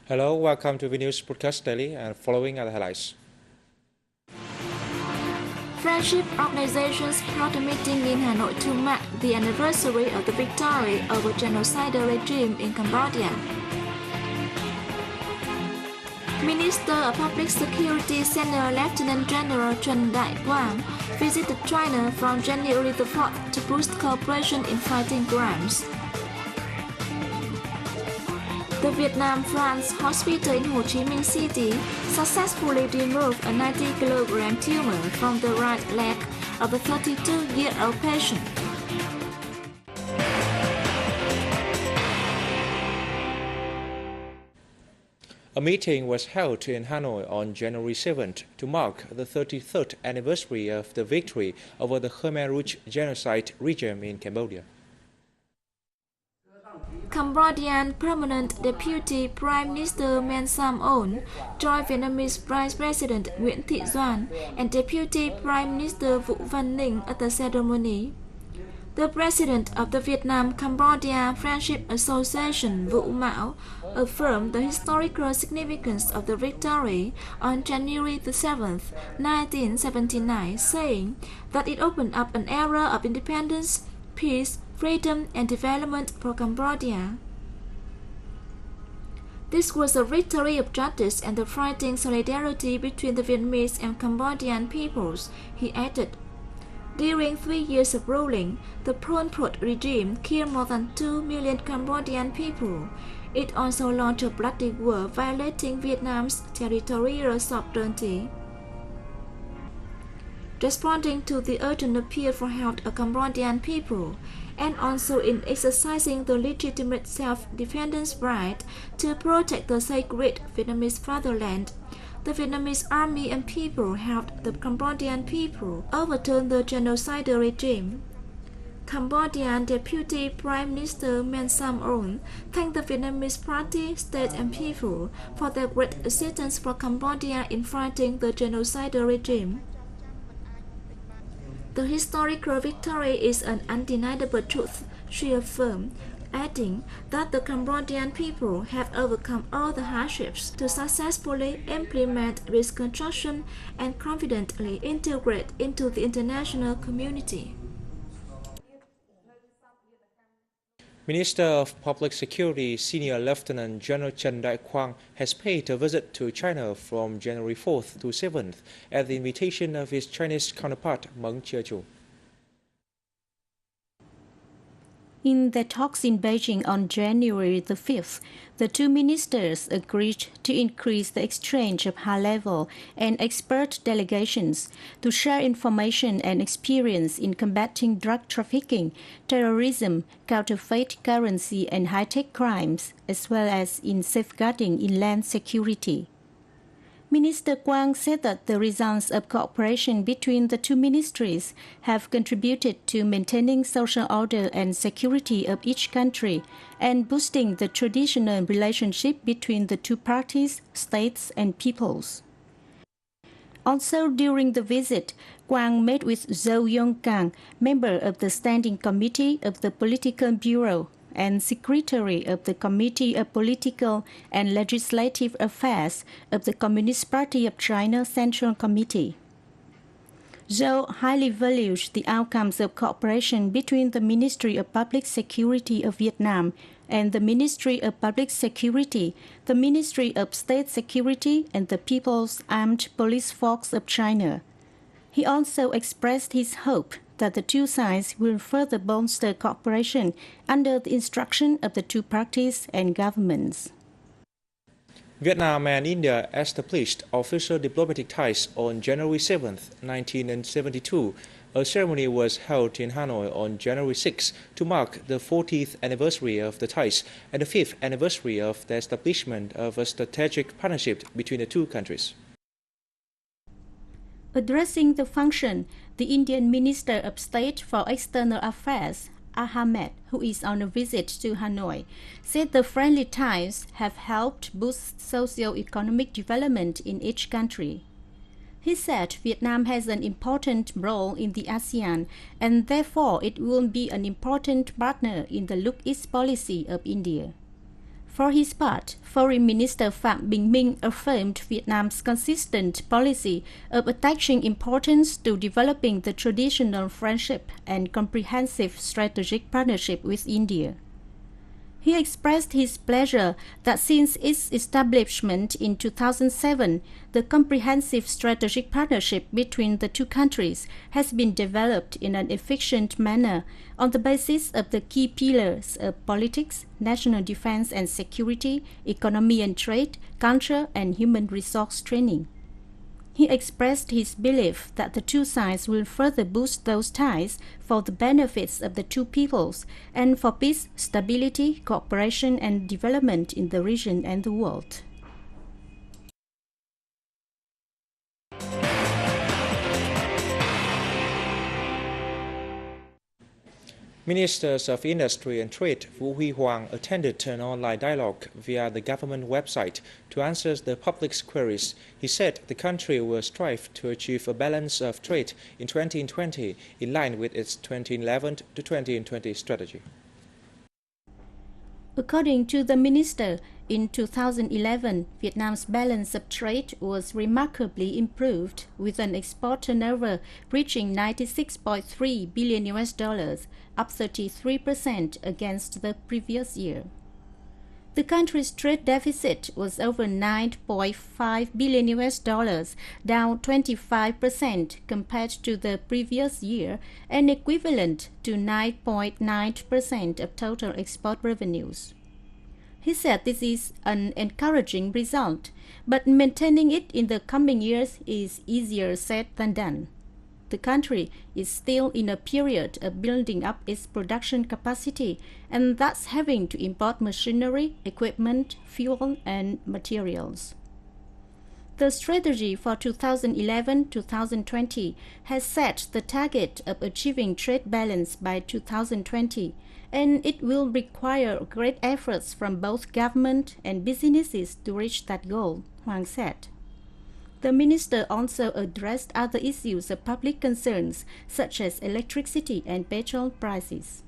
Hello, welcome to Vnews Podcast Daily and following are the highlights. Friendship organizations held a meeting in Hanoi to mark the anniversary of the victory over genocidal regime in Cambodia. Minister of Public Security Senior Lieutenant General Truyền visited China from January the 4th to boost cooperation in fighting crimes. The Vietnam-France hospital in Ho Chi Minh City successfully removed a 90-kilogram tumor from the right leg of a 32-year-old patient. A meeting was held in Hanoi on January 7th to mark the 33rd anniversary of the victory over the Khmer Rouge genocide regime in Cambodia. Cambodian Permanent Deputy Prime Minister Men Sam On joined Vietnamese Vice President Ttxvn and Deputy Prime Minister Văn Ninh at the ceremony. The President of the Vietnam-Cambodia Friendship Association, Vũ Mão, affirmed the historical significance of the victory on January the 7th, 1979, saying that it opened up an era of independence, peace, freedom and development for Cambodia. This was a victory of justice and the fighting solidarity between the Vietnamese and Cambodian peoples, he added. During 3 years of ruling, the Pol Pot regime killed more than 2 million Cambodian people. It also launched a bloody war violating Vietnam's territorial sovereignty. Responding to the urgent appeal for help of Cambodian people, and also in exercising the legitimate self-defense right to protect the sacred Vietnamese fatherland, the Vietnamese army and people helped the Cambodian people overturn the genocidal regime. Cambodian Deputy Prime Minister Men Sam On thanked the Vietnamese party, state and people for their great assistance for Cambodia in fighting the genocidal regime. The historical victory is an undeniable truth, she affirmed, adding that the Cambodian people have overcome all the hardships to successfully implement reconstruction and confidently integrate into the international community. Minister of Public Security Senior Lieutenant General Trần Đại Quang has paid a visit to China from January 4th to 7th at the invitation of his Chinese counterpart Meng Chechu. In their talks in Beijing on January the 5th, the two ministers agreed to increase the exchange of high-level and expert delegations to share information and experience in combating drug trafficking, terrorism, counterfeit currency and high-tech crimes, as well as in safeguarding inland security. Minister Quang said that the results of cooperation between the two ministries have contributed to maintaining social order and security of each country and boosting the traditional relationship between the two parties, states and peoples. Also during the visit, Quang met with Zhou Yongkang, member of the Standing Committee of the Political Bureau and Secretary of the Committee of Political and Legislative Affairs of the Communist Party of China Central Committee. Zhou highly values the outcomes of cooperation between the Ministry of Public Security of Vietnam and the Ministry of Public Security, the Ministry of State Security and the People's Armed Police Force of China. He also expressed his hope that the two sides will further bolster cooperation under the instruction of the two parties and governments. Vietnam and India established official diplomatic ties on January 7th, 1972. A ceremony was held in Hanoi on January 6th to mark the 40th anniversary of the ties and the 5th anniversary of the establishment of a strategic partnership between the two countries. Addressing the function, the Indian Minister of State for External Affairs, Ahmed, who is on a visit to Hanoi, said the friendly ties have helped boost socio-economic development in each country. He said Vietnam has an important role in the ASEAN and therefore it will be an important partner in the Look East policy of India. For his part, Foreign Minister Phạm Bình Minh affirmed Vietnam's consistent policy of attaching importance to developing the traditional friendship and comprehensive strategic partnership with India. He expressed his pleasure that since its establishment in 2007, the comprehensive strategic partnership between the two countries has been developed in an efficient manner on the basis of the key pillars of politics, national defense and security, economy and trade, culture and human resource training. He expressed his belief that the two sides will further boost those ties for the benefits of the two peoples and for peace, stability, cooperation and development in the region and the world. Ministers of Industry and Trade Vũ Huy Hoàng attended an online dialogue via the government website to answer the public's queries. He said the country will strive to achieve a balance of trade in 2020 in line with its 2011 to 2020 strategy. According to the minister, in 2011, Vietnam's balance of trade was remarkably improved, with an export turnover reaching $96.3 billion, up 33% against the previous year. The country's trade deficit was over $9.5 billion, down 25% compared to the previous year and equivalent to 9.9% of total export revenues. He said this is an encouraging result, but maintaining it in the coming years is easier said than done. The country is still in a period of building up its production capacity and thus having to import machinery, equipment, fuel, and materials. The strategy for 2011-2020 has set the target of achieving trade balance by 2020, and it will require great efforts from both government and businesses to reach that goal, Hoàng said. The minister also addressed other issues of public concerns, such as electricity and petrol prices.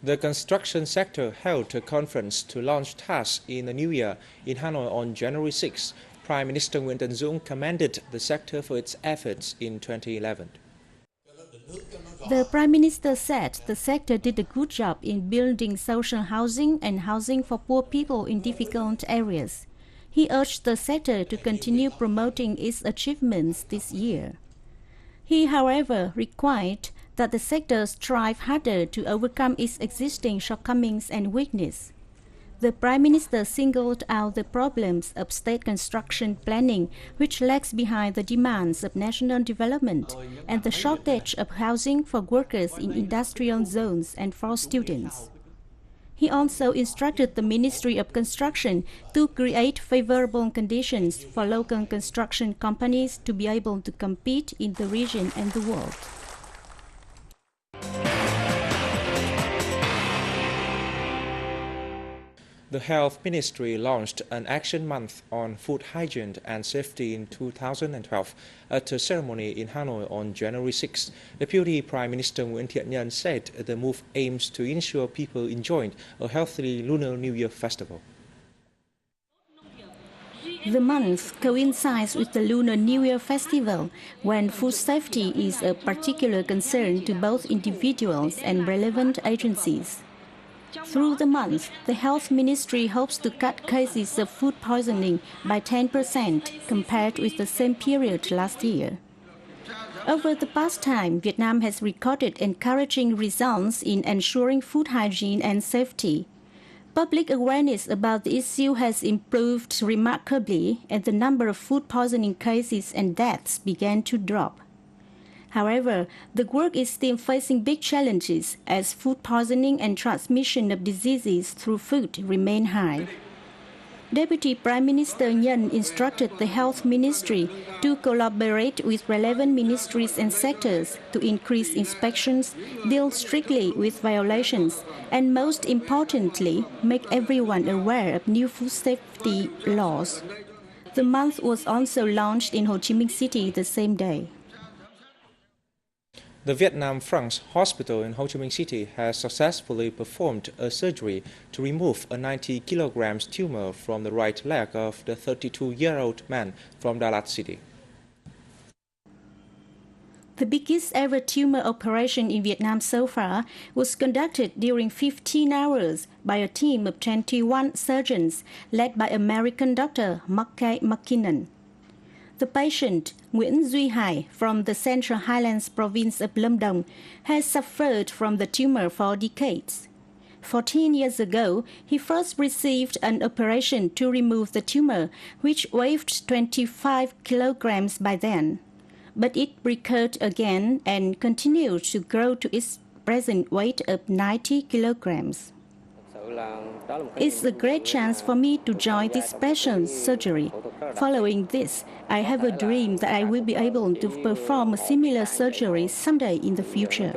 The construction sector held a conference to launch tasks in the new year in Hanoi on January 6. Prime Minister Nguyễn Tấn Dũng commended the sector for its efforts in 2011. The Prime Minister said the sector did a good job in building social housing and housing for poor people in difficult areas. He urged the sector to continue promoting its achievements this year. He, however, required that the sector strive harder to overcome its existing shortcomings and weakness. The Prime Minister singled out the problems of state construction planning, which lags behind the demands of national development, and the shortage of housing for workers in industrial zones and for students. He also instructed the Ministry of Construction to create favorable conditions for local construction companies to be able to compete in the region and the world. The Health Ministry launched an action month on food hygiene and safety in 2012 at a ceremony in Hanoi on January 6. Deputy Prime Minister Nguyễn Thiện Nhân said the move aims to ensure people enjoy a healthy Lunar New Year festival. The month coincides with the Lunar New Year festival, when food safety is a particular concern to both individuals and relevant agencies. Through the month, the Health Ministry hopes to cut cases of food poisoning by 10% compared with the same period last year. Over the past time, Vietnam has recorded encouraging results in ensuring food hygiene and safety. Public awareness about the issue has improved remarkably, and the number of food poisoning cases and deaths began to drop. However, the work is still facing big challenges as food poisoning and transmission of diseases through food remain high. Deputy Prime Minister Nhân instructed the Health Ministry to collaborate with relevant ministries and sectors to increase inspections, deal strictly with violations, and most importantly, make everyone aware of new food safety laws. The month was also launched in Ho Chi Minh City the same day. The Vietnam France hospital in Ho Chi Minh City has successfully performed a surgery to remove a 90 kilograms tumor from the right leg of the 32-year-old man from Đà Lạt City. The biggest ever tumor operation in Vietnam so far was conducted during 15 hours by a team of 21 surgeons led by American doctor Mackay McKinnon. The patient, Nguyễn Duy Hải, from the Central Highlands province of Lâm Đồng, has suffered from the tumor for decades. 14 years ago, he first received an operation to remove the tumor, which weighed 25 kilograms by then. But it recurred again and continued to grow to its present weight of 90 kilograms. It's a great chance for me to join this special surgery. Following this, I have a dream that I will be able to perform a similar surgery someday in the future.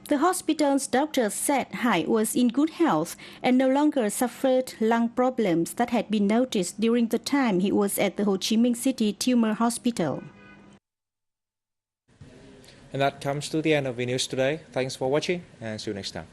The hospital's doctor said Hải was in good health and no longer suffered lung problems that had been noticed during the time he was at the Ho Chi Minh City Tumor Hospital. And that comes to the end of Vnews today. Thanks for watching and see you next time.